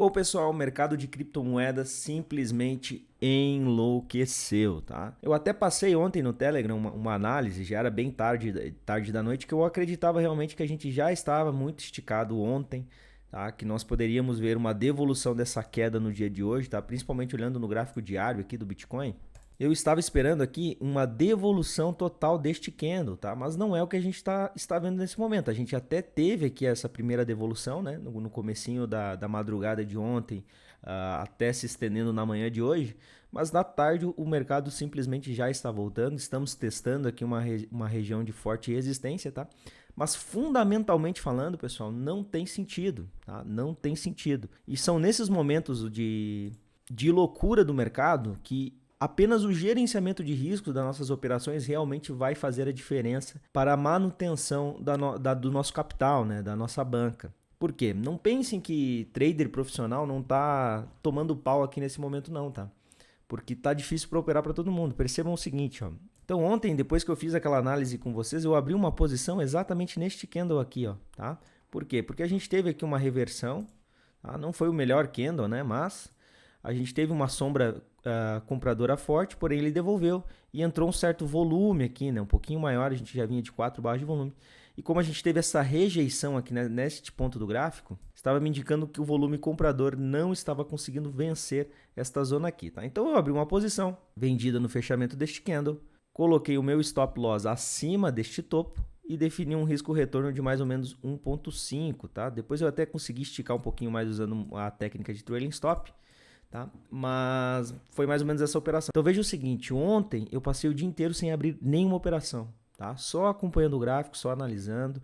Bom, pessoal, o mercado de criptomoedas simplesmente enlouqueceu, tá? Eu até passei ontem no Telegram uma análise, já era bem tarde da noite, que eu acreditava realmente que a gente já estava muito esticado ontem, tá? Que nós poderíamos ver uma devolução dessa queda no dia de hoje, tá? Principalmente olhando no gráfico diário aqui do Bitcoin. Eu estava esperando aqui uma devolução total deste candle, tá? Mas não é o que a gente está vendo nesse momento. A gente até teve aqui essa primeira devolução, né? No comecinho da madrugada de ontem, até se estendendo na manhã de hoje. Mas na tarde o mercado simplesmente já está voltando. Estamos testando aqui uma região de forte resistência, tá? Mas fundamentalmente falando, pessoal, não tem sentido, tá? Não tem sentido. E são nesses momentos de loucura do mercado que apenas o gerenciamento de riscos das nossas operações realmente vai fazer a diferença para a manutenção do nosso capital, né, da nossa banca. Por quê? Não pensem que trader profissional não está tomando pau aqui nesse momento não, tá? Porque tá difícil para operar para todo mundo. Percebam o seguinte, ó. Então ontem, depois que eu fiz aquela análise com vocês, eu abri uma posição exatamente neste candle aqui, ó, tá? Por quê? Porque a gente teve aqui uma reversão, tá? Não foi o melhor candle, né, mas a gente teve uma sombra compradora forte, porém ele devolveu e entrou um certo volume aqui, né? Um pouquinho maior, a gente já vinha de 4 barras de volume. E como a gente teve essa rejeição aqui, né, neste ponto do gráfico, estava me indicando que o volume comprador não estava conseguindo vencer esta zona aqui, tá? Então eu abri uma posição vendida no fechamento deste candle, coloquei o meu stop loss acima deste topo e defini um risco retorno de mais ou menos 1.5, tá? Depois eu até consegui esticar um pouquinho mais usando a técnica de trailing stop, tá? Mas foi mais ou menos essa operação. Então veja o seguinte, ontem eu passei o dia inteiro sem abrir nenhuma operação, tá? Só acompanhando o gráfico, só analisando.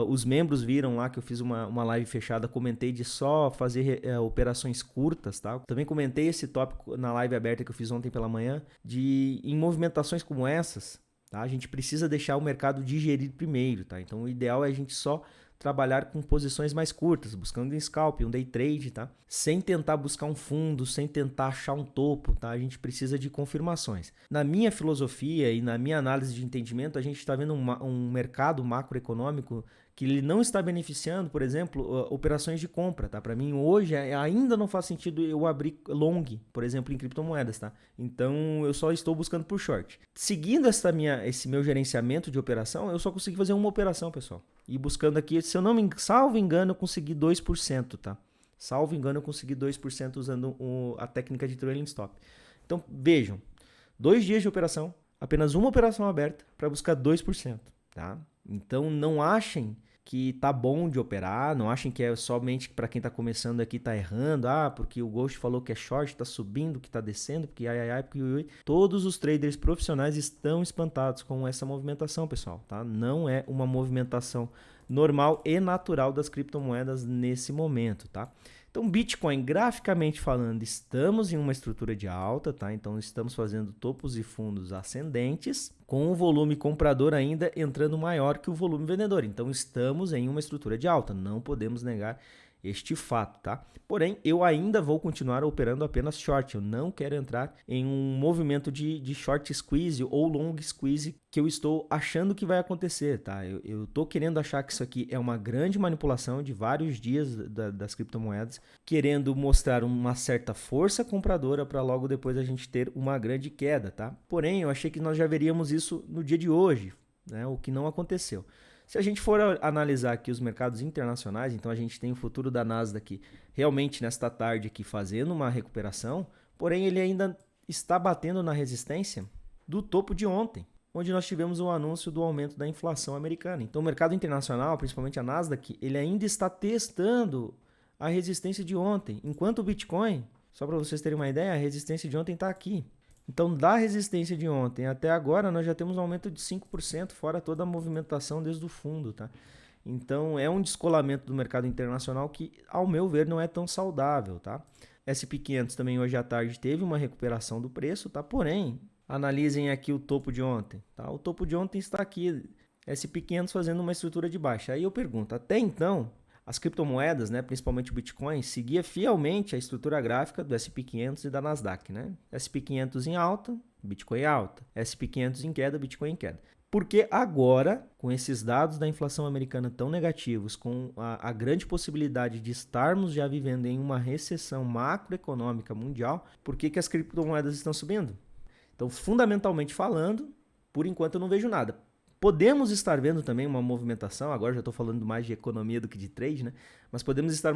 Os membros viram lá que eu fiz uma live fechada, comentei de só fazer operações curtas, tá? Também comentei esse tópico na live aberta que eu fiz ontem pela manhã, em movimentações como essas, tá? A gente precisa deixar o mercado digerir primeiro, tá? Então o ideal é a gente só trabalhar com posições mais curtas, buscando um scalp, um day trade, tá? Sem tentar buscar um fundo, sem tentar achar um topo, tá? A gente precisa de confirmações. Na minha filosofia e na minha análise de entendimento, a gente está vendo um mercado macroeconômico que ele não está beneficiando, por exemplo, operações de compra, tá? Para mim hoje ainda não faz sentido eu abrir long, por exemplo, em criptomoedas, tá? Então eu só estou buscando por short. Seguindo esse meu gerenciamento de operação, eu só consegui fazer uma operação, pessoal. E buscando aqui, se eu não me salvo engano, eu consegui 2%, tá? Salvo engano, eu consegui 2% usando a técnica de trailing stop. Então, vejam, 2 dias de operação, apenas uma operação aberta para buscar 2%, tá? Então, não achem que tá bom de operar, não achem que é somente para quem tá começando aqui tá errando, porque o Ghost falou que é short, tá subindo, que tá descendo, porque porque todos os traders profissionais estão espantados com essa movimentação, pessoal, tá? Não é uma movimentação normal e natural das criptomoedas nesse momento, tá? Então, Bitcoin, graficamente falando, estamos em uma estrutura de alta, tá? Então, estamos fazendo topos e fundos ascendentes, com o volume comprador ainda entrando maior que o volume vendedor. Então, estamos em uma estrutura de alta, não podemos negar este fato, tá? Porém, eu ainda vou continuar operando apenas short. Eu não quero entrar em um movimento de short squeeze ou long squeeze que eu estou achando que vai acontecer, tá? Eu estou querendo achar que isso aqui é uma grande manipulação de vários dias das criptomoedas, querendo mostrar uma certa força compradora para logo depois a gente ter uma grande queda, tá? Porém, eu achei que nós já veríamos isso no dia de hoje, né? O que não aconteceu. Se a gente for analisar aqui os mercados internacionais, então a gente tem o futuro da Nasdaq realmente nesta tarde aqui fazendo uma recuperação, porém ele ainda está batendo na resistência do topo de ontem, onde nós tivemos o anúncio do aumento da inflação americana. Então o mercado internacional, principalmente a Nasdaq, ele ainda está testando a resistência de ontem, enquanto o Bitcoin, só para vocês terem uma ideia, a resistência de ontem está aqui. Então, da resistência de ontem até agora, nós já temos um aumento de 5%, fora toda a movimentação desde o fundo, tá? Então, é um descolamento do mercado internacional que, ao meu ver, não é tão saudável, tá? SP500 também hoje à tarde teve uma recuperação do preço, tá? Porém, analisem aqui o topo de ontem, tá? O topo de ontem está aqui, SP500 fazendo uma estrutura de baixa. Aí eu pergunto, até então, as criptomoedas, né, principalmente o Bitcoin, seguia fielmente a estrutura gráfica do SP500 e da Nasdaq, né? SP500 em alta, Bitcoin alta. SP500 em queda, Bitcoin em queda. Porque agora, com esses dados da inflação americana tão negativos, com a grande possibilidade de estarmos já vivendo em uma recessão macroeconômica mundial, por que as criptomoedas estão subindo? Então, fundamentalmente falando, por enquanto eu não vejo nada. Podemos estar vendo também uma movimentação, agora já estou falando mais de economia do que de trade, né? Mas podemos estar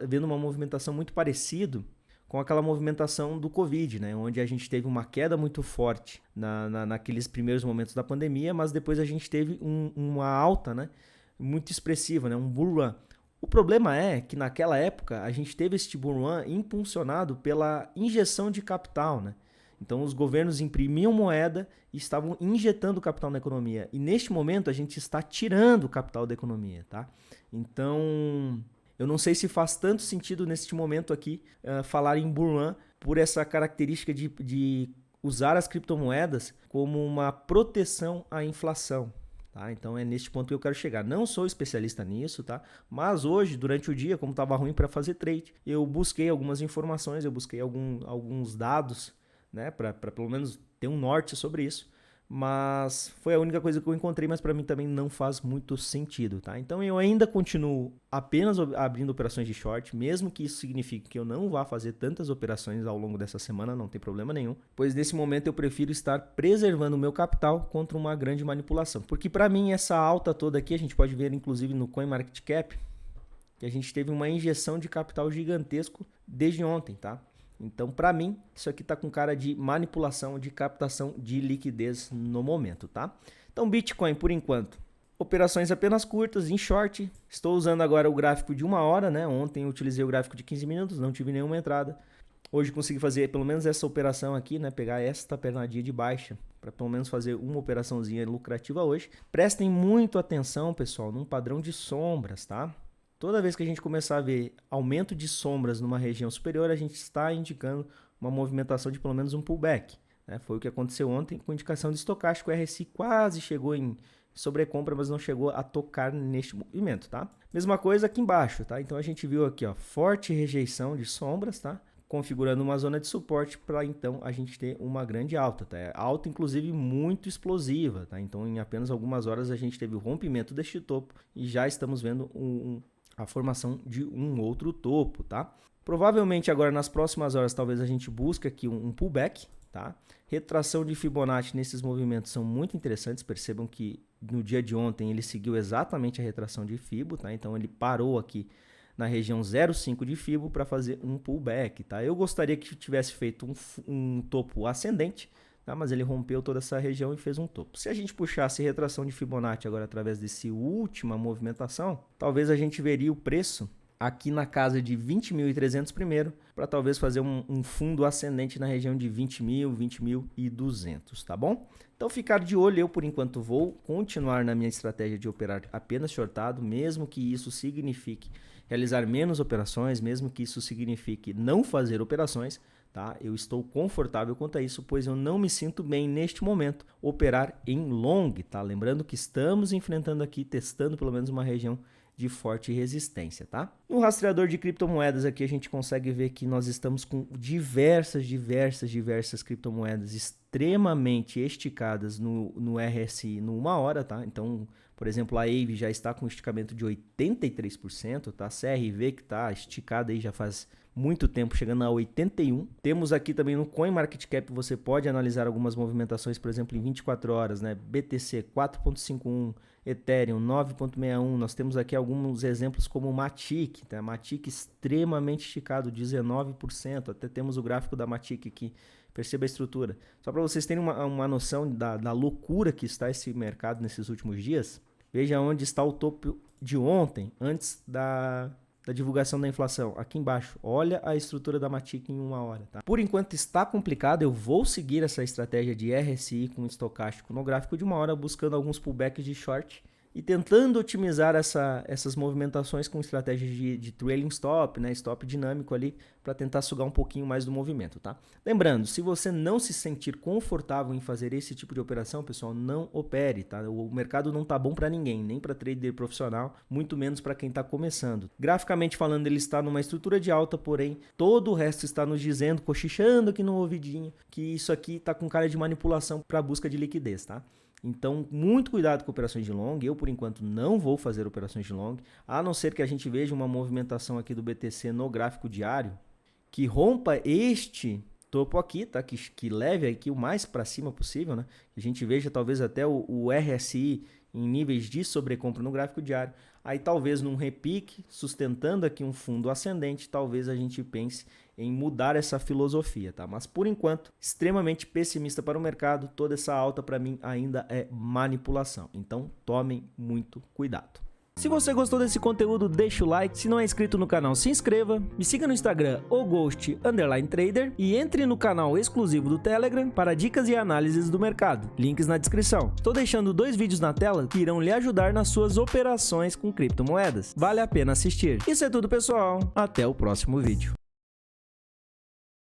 vendo uma movimentação muito parecida com aquela movimentação do Covid, né? Onde a gente teve uma queda muito forte naqueles primeiros momentos da pandemia, mas depois a gente teve uma alta, né? Muito expressiva, né? Um bull run. O problema é que naquela época a gente teve esse bull run impulsionado pela injeção de capital, né? Então os governos imprimiam moeda e estavam injetando capital na economia. E neste momento a gente está tirando o capital da economia, tá? Então eu não sei se faz tanto sentido neste momento aqui falar em bull run por essa característica de usar as criptomoedas como uma proteção à inflação. Tá? Então é neste ponto que eu quero chegar. Não sou especialista nisso, tá? Mas hoje, durante o dia, como estava ruim para fazer trade, eu busquei algumas informações, eu busquei alguns dados, né, para pelo menos ter um norte sobre isso. Mas foi a única coisa que eu encontrei, mas para mim também não faz muito sentido, tá? Então eu ainda continuo apenas abrindo operações de short, mesmo que isso signifique que eu não vá fazer tantas operações ao longo dessa semana, não tem problema nenhum, pois nesse momento eu prefiro estar preservando o meu capital contra uma grande manipulação, porque para mim essa alta toda aqui, a gente pode ver inclusive no CoinMarketCap, que a gente teve uma injeção de capital gigantesco desde ontem, tá? Então, para mim, isso aqui está com cara de manipulação, de captação de liquidez no momento, tá? Então, Bitcoin, por enquanto, operações apenas curtas, em short. Estou usando agora o gráfico de 1 hora, né? Ontem eu utilizei o gráfico de 15 minutos, não tive nenhuma entrada. Hoje consegui fazer pelo menos essa operação aqui, né? Pegar esta pernadinha de baixa, para pelo menos fazer uma operaçãozinha lucrativa hoje. Prestem muito atenção, pessoal, num padrão de sombras, tá? Toda vez que a gente começar a ver aumento de sombras numa região superior, a gente está indicando uma movimentação de pelo menos um pullback, né? Foi o que aconteceu ontem com indicação de estocástico. O RSI quase chegou em sobrecompra, mas não chegou a tocar neste movimento, tá? Mesma coisa aqui embaixo, tá? Então a gente viu aqui, ó, forte rejeição de sombras, tá? Configurando uma zona de suporte para então a gente ter uma grande alta, tá? Alta inclusive muito explosiva, tá? Então em apenas algumas horas a gente teve o rompimento deste topo e já estamos vendo a formação de um outro topo, tá? Provavelmente agora nas próximas horas talvez a gente busque aqui um pullback, tá? Retração de Fibonacci nesses movimentos são muito interessantes, percebam que no dia de ontem ele seguiu exatamente a retração de Fibo, tá? Então ele parou aqui na região 0,5 de Fibo para fazer um pullback, tá? Eu gostaria que tivesse feito um topo ascendente, tá? Mas ele rompeu toda essa região e fez um topo. Se a gente puxasse retração de Fibonacci agora através dessa última movimentação, talvez a gente veria o preço aqui na casa de 20.300 primeiro, para talvez fazer um fundo ascendente na região de 20.000, 20.200, tá bom? Então ficar de olho, eu por enquanto vou continuar na minha estratégia de operar apenas shortado, mesmo que isso signifique realizar menos operações, mesmo que isso signifique não fazer operações, tá? Eu estou confortável quanto a isso, pois eu não me sinto bem neste momento operar em long, tá? Lembrando que estamos enfrentando aqui, testando pelo menos uma região de forte resistência, tá? No rastreador de criptomoedas aqui a gente consegue ver que nós estamos com diversas criptomoedas extremamente esticadas no RSI no 1 hora, tá? Então, por exemplo, a AVE já está com esticamento de 83%, tá? CRV que está esticada aí já faz muito tempo, chegando a 81. Temos aqui também no CoinMarketCap, você pode analisar algumas movimentações, por exemplo, em 24 horas, né? BTC 4.51, Ethereum 9.61. Nós temos aqui alguns exemplos como o Matic, tá? Matic extremamente esticado, 19%. Até temos o gráfico da Matic aqui. Perceba a estrutura. Só para vocês terem uma noção da loucura que está esse mercado nesses últimos dias, veja onde está o topo de ontem, antes da divulgação da inflação. Aqui embaixo, olha a estrutura da Matic em 1 hora. Tá? Por enquanto está complicado, eu vou seguir essa estratégia de RSI com estocástico no gráfico de 1 hora, buscando alguns pullbacks de short e tentando otimizar essas movimentações com estratégias de trailing stop, né, stop dinâmico ali, para tentar sugar um pouquinho mais do movimento, tá? Lembrando, se você não se sentir confortável em fazer esse tipo de operação, pessoal, não opere, tá? O mercado não tá bom para ninguém, nem para trader profissional, muito menos para quem está começando. Graficamente falando, ele está numa estrutura de alta, porém, todo o resto está nos dizendo, cochichando aqui no ouvidinho, que isso aqui está com cara de manipulação para busca de liquidez, tá? Então, muito cuidado com operações de long. Eu, por enquanto, não vou fazer operações de long, a não ser que a gente veja uma movimentação aqui do BTC no gráfico diário que rompa este topo aqui, tá? Que leve aqui o mais para cima possível, né? Que a gente veja talvez até o RSI em níveis de sobrecompra no gráfico diário. Aí talvez num repique, sustentando aqui um fundo ascendente, talvez a gente pense em mudar essa filosofia, tá? Mas por enquanto, extremamente pessimista para o mercado, toda essa alta para mim ainda é manipulação. Então tomem muito cuidado. Se você gostou desse conteúdo, deixa o like. Se não é inscrito no canal, se inscreva. Me siga no Instagram, Ghost_Trader. E entre no canal exclusivo do Telegram para dicas e análises do mercado. Links na descrição. Estou deixando 2 vídeos na tela que irão lhe ajudar nas suas operações com criptomoedas. Vale a pena assistir. Isso é tudo, pessoal. Até o próximo vídeo.